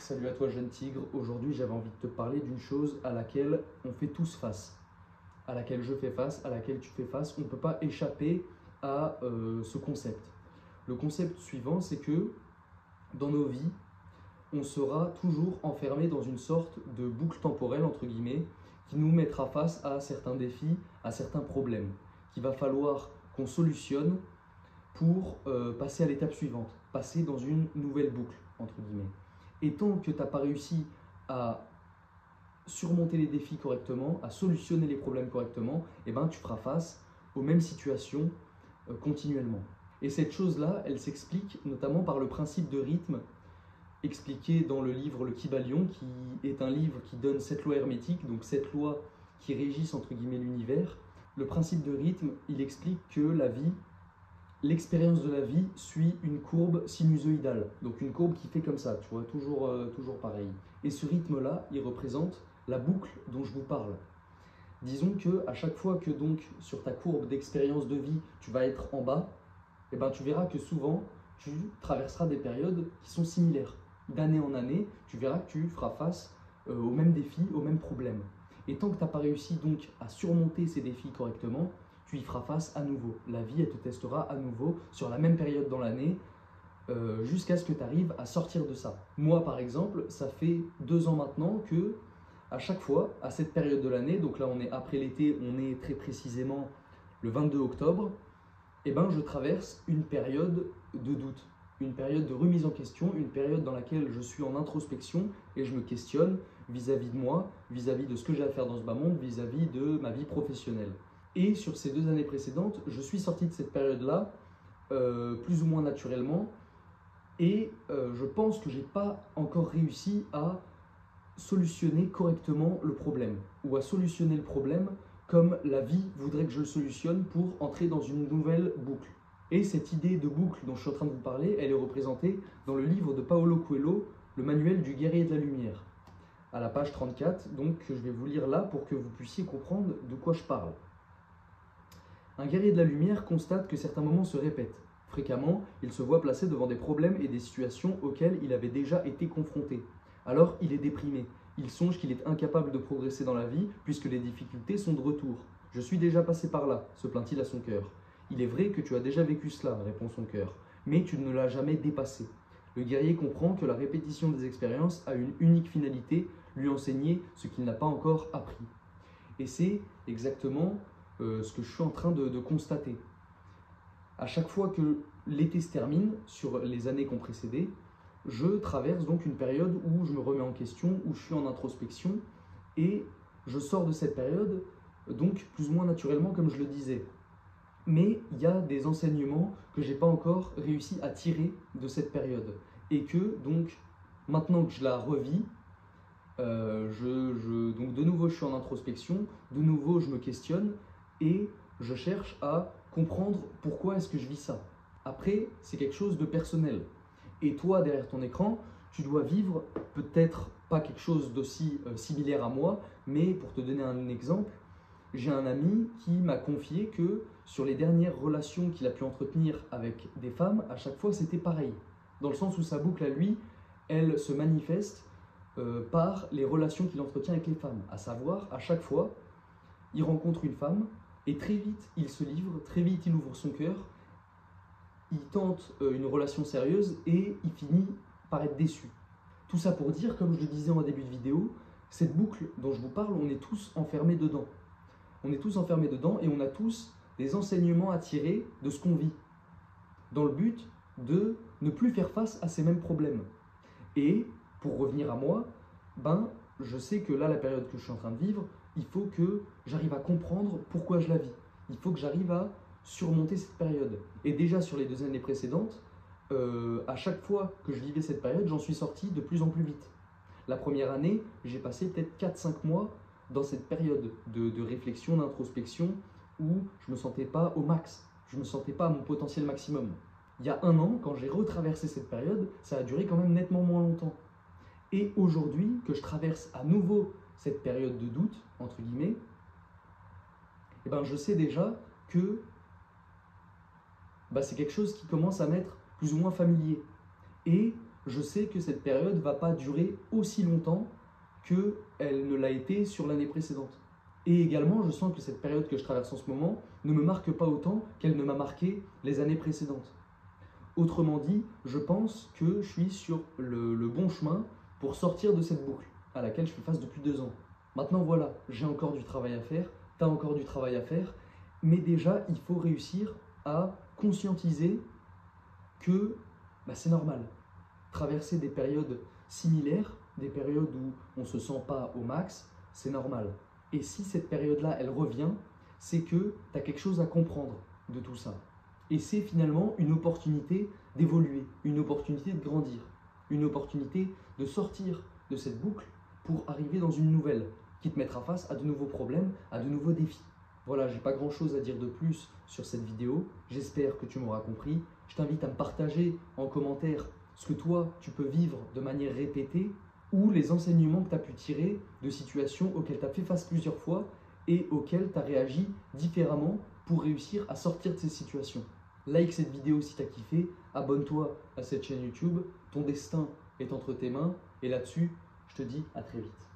Salut à toi jeune tigre, aujourd'hui j'avais envie de te parler d'une chose à laquelle on fait tous face, à laquelle je fais face, à laquelle tu fais face. On ne peut pas échapper à ce concept. Le concept suivant, c'est que dans nos vies, on sera toujours enfermé dans une sorte de boucle temporelle, entre guillemets, qui nous mettra face à certains défis, à certains problèmes, qu'il va falloir qu'on solutionne pour passer à l'étape suivante, passer dans une nouvelle boucle, entre guillemets. Et tant que tu n'as pas réussi à surmonter les défis correctement, à solutionner les problèmes correctement, eh ben, tu feras face aux mêmes situations continuellement. Et cette chose-là, elle s'explique notamment par le principe de rythme expliqué dans le livre Le Kybalion, qui est un livre qui donne 7 lois hermétiques, donc 7 lois qui régissent entre guillemets l'univers. Le principe de rythme, il explique que l'expérience de la vie suit une courbe sinusoïdale, donc une courbe qui fait comme ça, tu vois, toujours pareil. Et ce rythme-là, il représente la boucle dont je vous parle. Disons que à chaque fois que donc sur ta courbe d'expérience de vie, tu vas être en bas, eh ben, tu verras que souvent, tu traverseras des périodes qui sont similaires. D'année en année, tu verras que tu feras face aux mêmes défis, aux mêmes problèmes. Et tant que tu n'as pas réussi donc à surmonter ces défis correctement, tu y feras face à nouveau. La vie, elle te testera à nouveau sur la même période dans l'année jusqu'à ce que tu arrives à sortir de ça. Moi, par exemple, ça fait 2 ans maintenant que à chaque fois, à cette période de l'année, donc là on est après l'été, on est très précisément le 22 octobre, eh ben, je traverse une période de doute, une période de remise en question, une période dans laquelle je suis en introspection et je me questionne vis-à-vis de moi, vis-à-vis de ce que j'ai à faire dans ce bas monde, vis-à-vis de ma vie professionnelle. Et sur ces 2 années précédentes, je suis sorti de cette période-là, plus ou moins naturellement, et je pense que je n'ai pas encore réussi à solutionner correctement le problème, ou à solutionner le problème comme la vie voudrait que je le solutionne pour entrer dans une nouvelle boucle. Et cette idée de boucle dont je suis en train de vous parler, elle est représentée dans le livre de Paulo Coelho, le manuel du guerrier de la lumière, à la page 34, donc je vais vous lire là pour que vous puissiez comprendre de quoi je parle. Un guerrier de la lumière constate que certains moments se répètent. Fréquemment, il se voit placé devant des problèmes et des situations auxquelles il avait déjà été confronté. Alors, il est déprimé. Il songe qu'il est incapable de progresser dans la vie puisque les difficultés sont de retour. « Je suis déjà passé par là », se plaint-il à son cœur. « Il est vrai que tu as déjà vécu cela », répond son cœur, « mais tu ne l'as jamais dépassé. » Le guerrier comprend que la répétition des expériences a une unique finalité, lui enseigner ce qu'il n'a pas encore appris. Et c'est exactement ce que je suis en train de constater. À chaque fois que l'été se termine, sur les années qui ont précédé, je traverse donc une période où je me remets en question, où je suis en introspection, et je sors de cette période, donc plus ou moins naturellement, comme je le disais. Mais il y a des enseignements que je n'ai pas encore réussi à tirer de cette période. Et que, donc, maintenant que je la revis, donc de nouveau je suis en introspection, de nouveau je me questionne, et je cherche à comprendre pourquoi est-ce que je vis ça. Après, c'est quelque chose de personnel. Et toi, derrière ton écran, tu dois vivre peut-être pas quelque chose d'aussi similaire à moi, mais pour te donner un exemple, j'ai un ami qui m'a confié que sur les dernières relations qu'il a pu entretenir avec des femmes, à chaque fois c'était pareil. Dans le sens où sa boucle à lui, elle se manifeste par les relations qu'il entretient avec les femmes. À savoir, à chaque fois, il rencontre une femme et très vite il se livre, très vite il ouvre son cœur, il tente une relation sérieuse et il finit par être déçu. Tout ça pour dire, comme je le disais en début de vidéo, cette boucle dont je vous parle, on est tous enfermés dedans. On est tous enfermés dedans et on a tous des enseignements à tirer de ce qu'on vit, dans le but de ne plus faire face à ces mêmes problèmes. Et pour revenir à moi, je sais que là, la période que je suis en train de vivre, il faut que j'arrive à comprendre pourquoi je la vis. Il faut que j'arrive à surmonter cette période. Et déjà sur les 2 années précédentes, à chaque fois que je vivais cette période, j'en suis sorti de plus en plus vite. La première année, j'ai passé peut-être 4-5 mois dans cette période de réflexion, d'introspection, où je ne me sentais pas au max, je ne me sentais pas à mon potentiel maximum. Il y a 1 an, quand j'ai retraversé cette période, ça a duré quand même nettement moins longtemps. Et aujourd'hui, que je traverse à nouveau cette période de doute, entre guillemets, eh ben je sais déjà que c'est quelque chose qui commence à m'être plus ou moins familier. Et je sais que cette période ne va pas durer aussi longtemps qu'elle ne l'a été sur l'année précédente. Et également, je sens que cette période que je traverse en ce moment ne me marque pas autant qu'elle ne m'a marqué les années précédentes. Autrement dit, je pense que je suis sur le bon chemin pour sortir de cette boucle à laquelle je fais face depuis 2 ans. Maintenant, voilà, j'ai encore du travail à faire, tu as encore du travail à faire, mais déjà, il faut réussir à conscientiser que c'est normal. Traverser des périodes similaires, des périodes où on ne se sent pas au max, c'est normal. Et si cette période-là, elle revient, c'est que tu as quelque chose à comprendre de tout ça. Et c'est finalement une opportunité d'évoluer, une opportunité de grandir, une opportunité de sortir de cette boucle pour arriver dans une nouvelle qui te mettra face à de nouveaux problèmes, à de nouveaux défis. Voilà, j'ai pas grand chose à dire de plus sur cette vidéo. J'espère que tu m'auras compris. Je t'invite à me partager en commentaire ce que toi, tu peux vivre de manière répétée ou les enseignements que tu as pu tirer de situations auxquelles tu as fait face plusieurs fois et auxquelles tu as réagi différemment pour réussir à sortir de ces situations. Like cette vidéo si tu as kiffé, abonne-toi à cette chaîne YouTube, ton destin est entre tes mains et là-dessus, je te dis à très vite.